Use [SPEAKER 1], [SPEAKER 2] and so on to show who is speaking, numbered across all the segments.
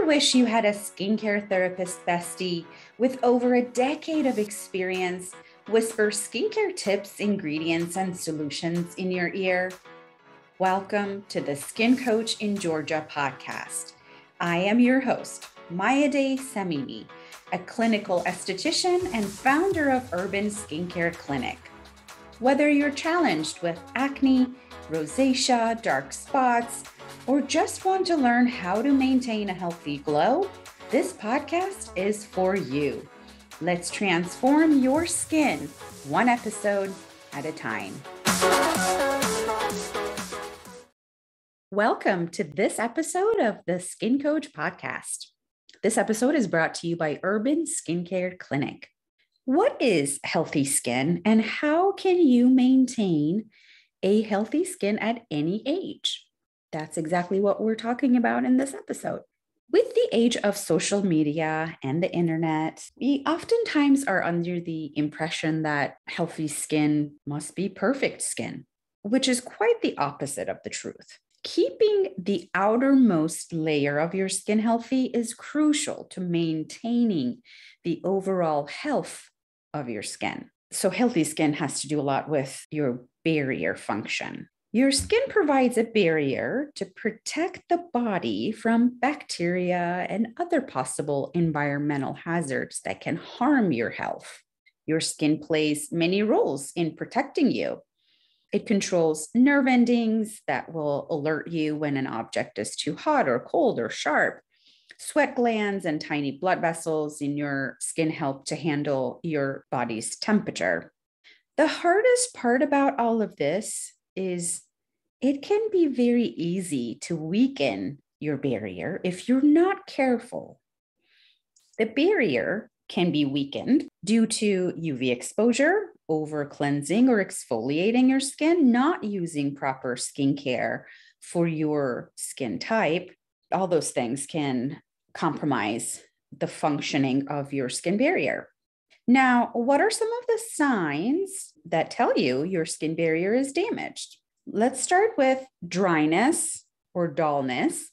[SPEAKER 1] wish you had a skincare therapist bestie with over a decade of experience whisper skincare tips, ingredients, and solutions in your ear? Welcome to the Skin Coach in Georgia podcast. I am your host, Mayade Samimi, a clinical esthetician and founder of Urban Skincare Clinic. Whether you're challenged with acne, rosacea, dark spots, or just want to learn how to maintain a healthy glow, this podcast is for you. Let's transform your skin one episode at a time. Welcome to this episode of the Skin Coach podcast. This episode is brought to you by Urban Skincare Clinic. What is healthy skin and how can you maintain a healthy skin at any age? That's exactly what we're talking about in this episode. With the age of social media and the internet, we oftentimes are under the impression that healthy skin must be perfect skin, which is quite the opposite of the truth. Keeping the outermost layer of your skin healthy is crucial to maintaining the overall health of your skin. So healthy skin has to do a lot with your barrier function. Your skin provides a barrier to protect the body from bacteria and other possible environmental hazards that can harm your health. Your skin plays many roles in protecting you. It controls nerve endings that will alert you when an object is too hot or cold or sharp. Sweat glands and tiny blood vessels in your skin help to handle your body's temperature. The hardest part about all of this is it can be very easy to weaken your barrier if you're not careful. The barrier can be weakened due to UV exposure, over cleansing or exfoliating your skin, not using proper skincare for your skin type. All those things can compromise the functioning of your skin barrier. Now, what are some of the signs that tell you your skin barrier is damaged? Let's start with dryness or dullness.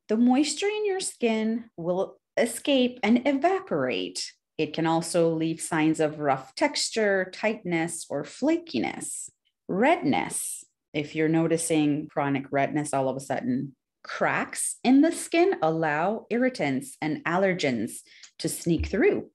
[SPEAKER 1] The moisture in your skin will escape and evaporate. It can also leave signs of rough texture, tightness, or flakiness. Redness. If you're noticing chronic redness all of a sudden, cracks in the skin allow irritants and allergens to sneak through,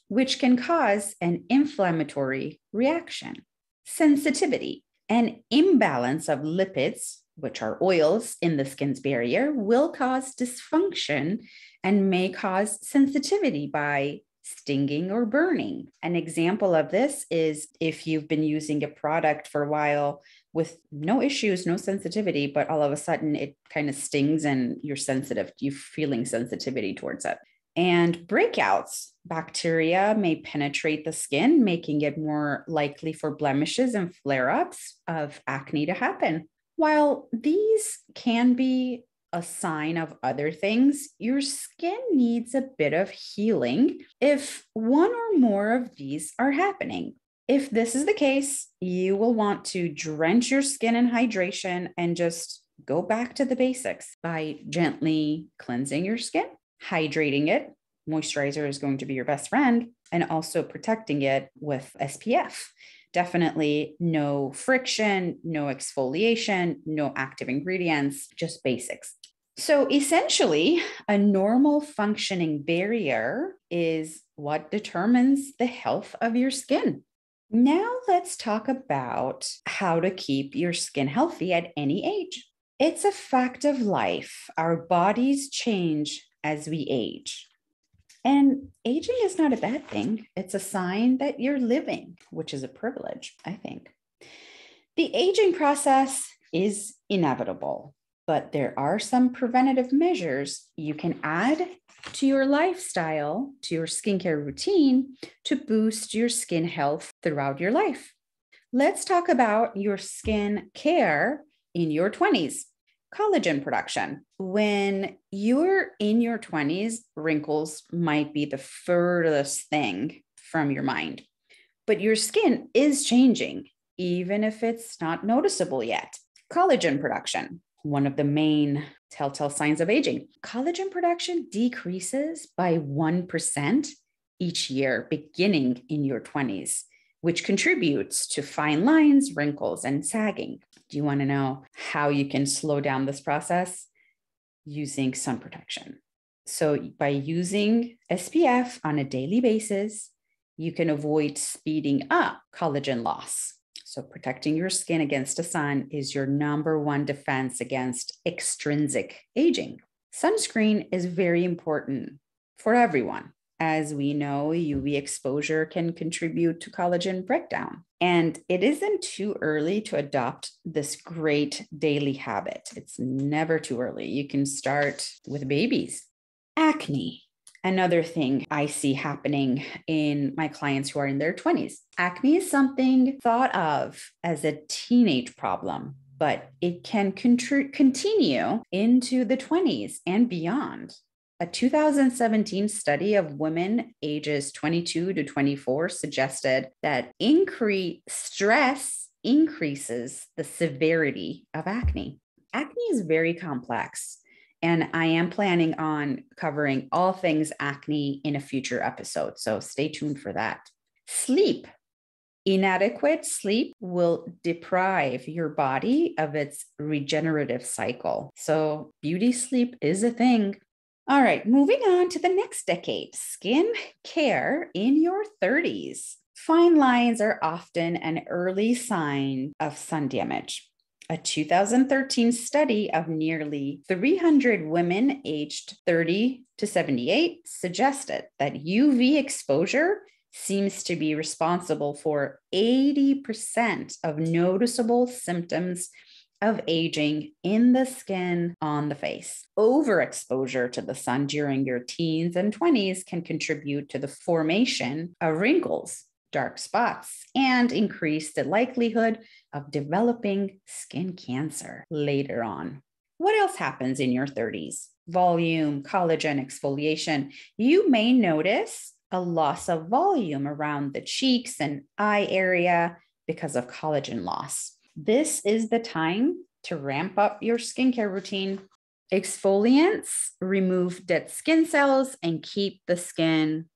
[SPEAKER 1] which can cause an inflammatory reaction. Sensitivity. An imbalance of lipids, which are oils in the skin's barrier, will cause dysfunction and may cause sensitivity by stinging or burning. An example of this is if you've been using a product for a while with no issues, no sensitivity, but all of a sudden it kind of stings and you're sensitive, you're feeling sensitivity towards it. And breakouts, bacteria may penetrate the skin, making it more likely for blemishes and flare-ups of acne to happen. While these can be a sign of other things, your skin needs a bit of healing if one or more of these are happening. If this is the case, you will want to drench your skin in hydration and just go back to the basics by gently cleansing your skin, hydrating it. Moisturizer is going to be your best friend, and also protecting it with SPF. Definitely no friction, no exfoliation, no active ingredients, just basics. So essentially, a normal functioning barrier is what determines the health of your skin. Now let's talk about how to keep your skin healthy at any age. It's a fact of life. Our bodies change as we age. And aging is not a bad thing. It's a sign that you're living, which is a privilege, I think. The aging process is inevitable, but there are some preventative measures you can add to your lifestyle, to your skincare routine to boost your skin health throughout your life. Let's talk about your skin care in your 20s. Collagen production. When you're in your 20s, wrinkles might be the furthest thing from your mind, but your skin is changing, even if it's not noticeable yet. Collagen production. One of the main telltale signs of aging. Collagen production decreases by 1% each year, beginning in your 20s, which contributes to fine lines, wrinkles, and sagging. Do you want to know how you can slow down this process? Using sun protection. So by using SPF on a daily basis, you can avoid speeding up collagen loss. So protecting your skin against the sun is your number one defense against extrinsic aging. Sunscreen is very important for everyone. As we know, UV exposure can contribute to collagen breakdown. And it isn't too early to adopt this great daily habit. It's never too early. You can start with babies. Acne. Another thing I see happening in my clients who are in their 20s. Acne is something thought of as a teenage problem, but it can continue into the 20s and beyond. A 2017 study of women ages 22 to 24 suggested that increased stress increases the severity of acne. Acne is very complex. And I am planning on covering all things acne in a future episode. So stay tuned for that. Sleep. Inadequate sleep will deprive your body of its regenerative cycle. So beauty sleep is a thing. All right, moving on to the next decade, skin care in your 30s. Fine lines are often an early sign of sun damage. A 2013 study of nearly 300 women aged 30 to 78 suggested that UV exposure seems to be responsible for 80% of noticeable symptoms of aging in the skin on the face. Overexposure to the sun during your teens and 20s can contribute to the formation of wrinkles, dark spots, and increase the likelihood of developing skin cancer later on. What else happens in your 30s? Volume, collagen, exfoliation. You may notice a loss of volume around the cheeks and eye area because of collagen loss. This is the time to ramp up your skincare routine. Exfoliants remove dead skin cells and keep the skin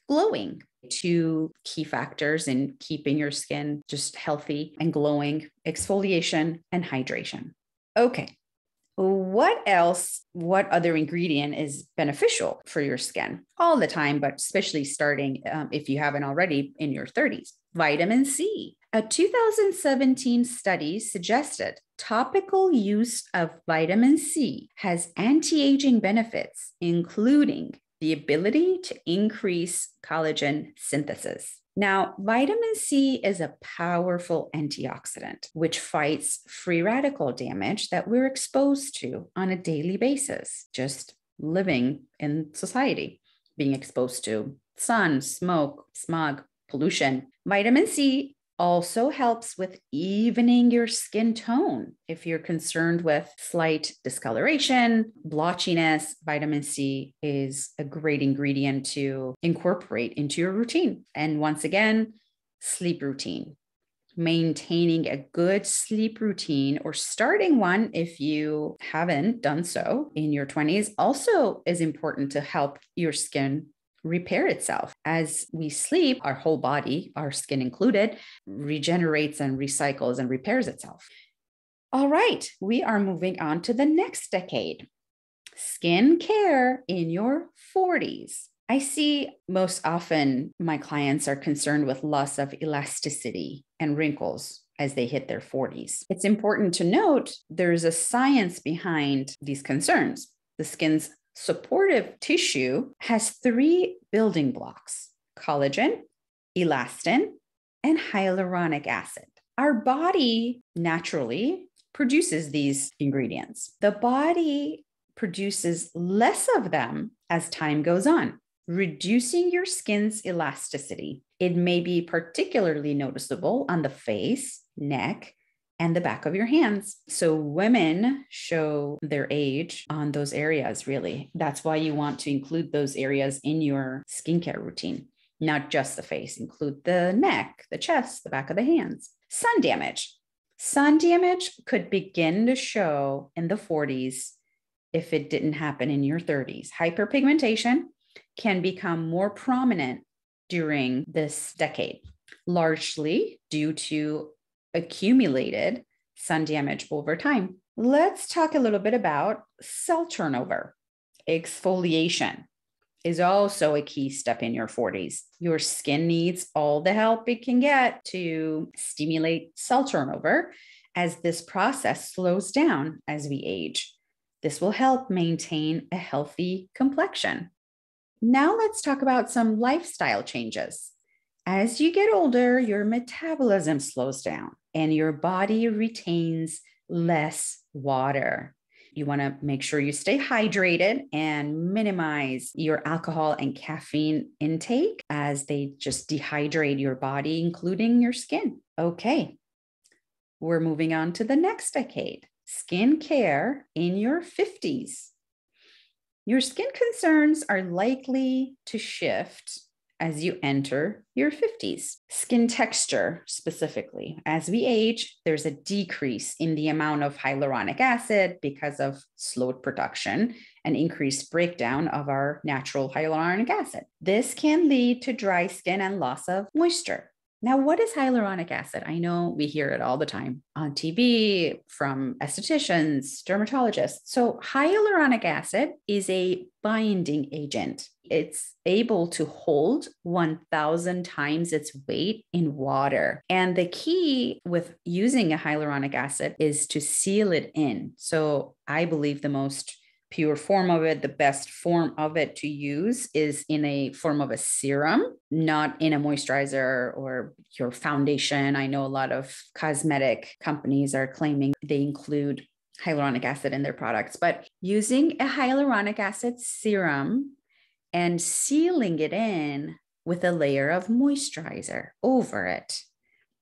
[SPEAKER 1] glowing. Two key factors in keeping your skin just healthy and glowing: exfoliation and hydration. Okay, what else? What other ingredient is beneficial for your skin all the time, but especially starting if you haven't already in your 30s? Vitamin C. A 2017 study suggested topical use of vitamin C has anti-aging benefits, including the ability to increase collagen synthesis. Now, vitamin C is a powerful antioxidant, which fights free radical damage that we're exposed to on a daily basis, just living in society, being exposed to sun, smoke, smog, pollution. Vitamin C also helps with evening your skin tone. If you're concerned with slight discoloration, blotchiness, vitamin C is a great ingredient to incorporate into your routine. And once again, sleep routine. Maintaining a good sleep routine or starting one if you haven't done so in your 20s also is important to help your skin repair itself. As we sleep, our whole body, our skin included, regenerates and recycles and repairs itself. All right, we are moving on to the next decade. Skin care in your 40s. I see most often my clients are concerned with loss of elasticity and wrinkles as they hit their 40s. It's important to note there's a science behind these concerns. The skin's supportive tissue has 3 building blocks: collagen, elastin, and hyaluronic acid. Our body naturally produces these ingredients. The body produces less of them as time goes on, reducing your skin's elasticity. It may be particularly noticeable on the face, neck, and the back of your hands. So women show their age on those areas, really. That's why you want to include those areas in your skincare routine, not just the face. Include the neck, the chest, the back of the hands. Sun damage. Sun damage could begin to show in the 40s if it didn't happen in your 30s. Hyperpigmentation can become more prominent during this decade, largely due to accumulated sun damage over time. Let's talk a little bit about cell turnover. Exfoliation is also a key step in your 40s. Your skin needs all the help it can get to stimulate cell turnover as this process slows down as we age. This will help maintain a healthy complexion. Now let's talk about some lifestyle changes. As you get older, your metabolism slows down and your body retains less water. You want to make sure you stay hydrated and minimize your alcohol and caffeine intake as they just dehydrate your body, including your skin. Okay, we're moving on to the next decade. Skincare in your 50s. Your skin concerns are likely to shift as you enter your 50s. Skin texture specifically. As we age, there's a decrease in the amount of hyaluronic acid because of slowed production and increased breakdown of our natural hyaluronic acid. This can lead to dry skin and loss of moisture. Now, what is hyaluronic acid? I know we hear it all the time on TV from estheticians, dermatologists. So hyaluronic acid is a binding agent. It's able to hold 1,000 times its weight in water. And the key with using a hyaluronic acid is to seal it in. So I believe the most pure form of it, the best form of it to use is in a form of a serum, not in a moisturizer or your foundation. I know a lot of cosmetic companies are claiming they include hyaluronic acid in their products, but using a hyaluronic acid serum and sealing it in with a layer of moisturizer over it.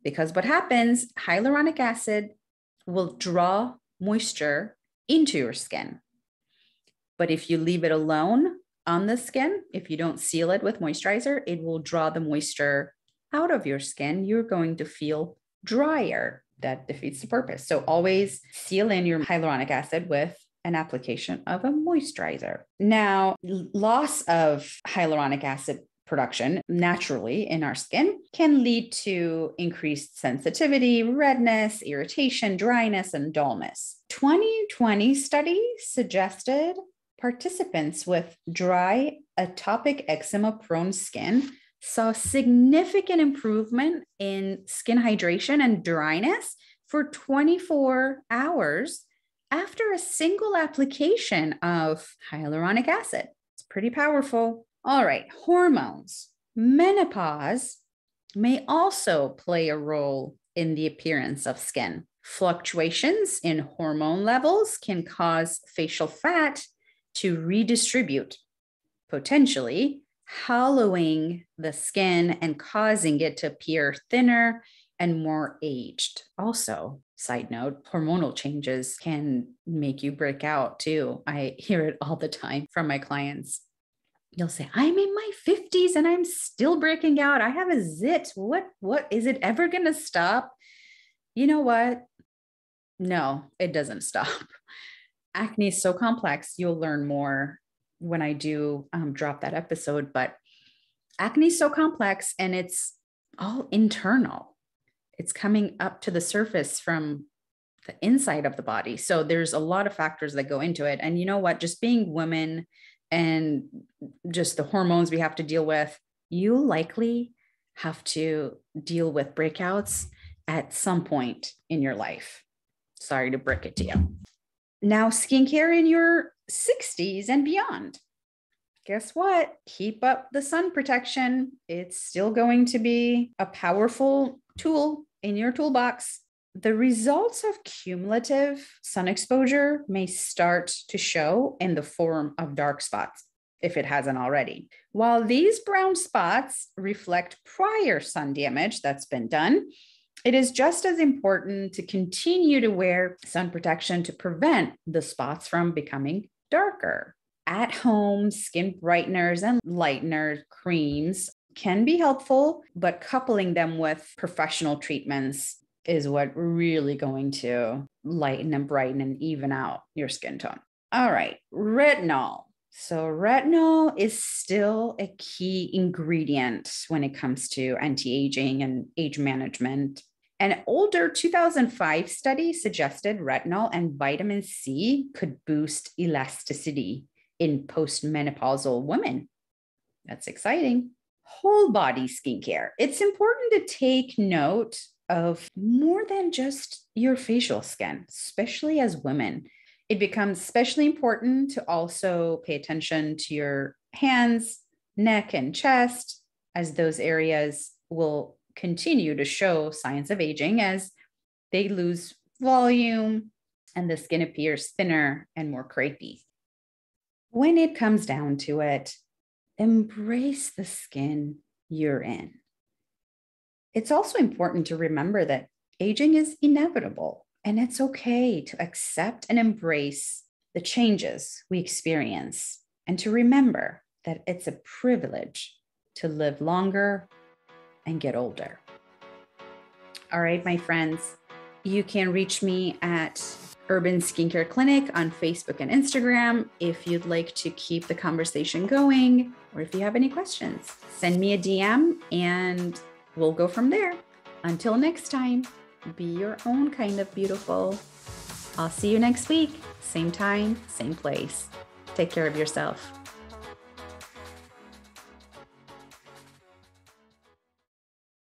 [SPEAKER 1] Because what happens, hyaluronic acid will draw moisture into your skin. But if you leave it alone on the skin, if you don't seal it with moisturizer, it will draw the moisture out of your skin. You're going to feel drier. That defeats the purpose. So always seal in your hyaluronic acid with an application of a moisturizer. Now, loss of hyaluronic acid production naturally in our skin can lead to increased sensitivity, redness, irritation, dryness, and dullness. 2020 study suggested participants with dry atopic eczema prone skin saw significant improvement in skin hydration and dryness for 24 hours after a single application of hyaluronic acid. It's pretty powerful. All right, hormones. Menopause may also play a role in the appearance of skin. Fluctuations in hormone levels can cause facial fat to redistribute, potentially hollowing the skin and causing it to appear thinner and more aged. Also, side note, hormonal changes can make you break out too. I hear it all the time from my clients. You'll say, I'm in my 50s and I'm still breaking out. I have a zit. What is it ever going to stop? You know what? No, it doesn't stop. Acne is so complex. You'll learn more when I do drop that episode, but acne is so complex and it's all internal. It's coming up to the surface from the inside of the body. So there's a lot of factors that go into it. And you know what? Just being women and just the hormones we have to deal with, you likely have to deal with breakouts at some point in your life. Sorry to break it to you. Now, skincare in your 60s and beyond. Guess what? Keep up the sun protection. It's still going to be a powerful tool in your toolbox. The results of cumulative sun exposure may start to show in the form of dark spots, if it hasn't already. While these brown spots reflect prior sun damage that's been done, it is just as important to continue to wear sun protection to prevent the spots from becoming darker. At-home skin brighteners and lightener creams can be helpful, but coupling them with professional treatments is what really going to lighten and brighten and even out your skin tone. All right, retinol. So, retinol is still a key ingredient when it comes to anti aging and age management. An older 2005 study suggested retinol and vitamin C could boost elasticity in postmenopausal women. That's exciting. Whole body skincare. It's important to take note of more than just your facial skin, especially as women. It becomes especially important to also pay attention to your hands, neck, and chest, as those areas will continue to show signs of aging as they lose volume and the skin appears thinner and more crepey. When it comes down to it, embrace the skin you're in. It's also important to remember that aging is inevitable, and it's okay to accept and embrace the changes we experience, and to remember that it's a privilege to live longer and get older. All right, my friends, you can reach me at Urban Skincare Clinic on Facebook and Instagram if you'd like to keep the conversation going, or if you have any questions, send me a DM and we'll go from there. Until next time, be your own kind of beautiful. I'll see you next week, same time, same place. Take care of yourself.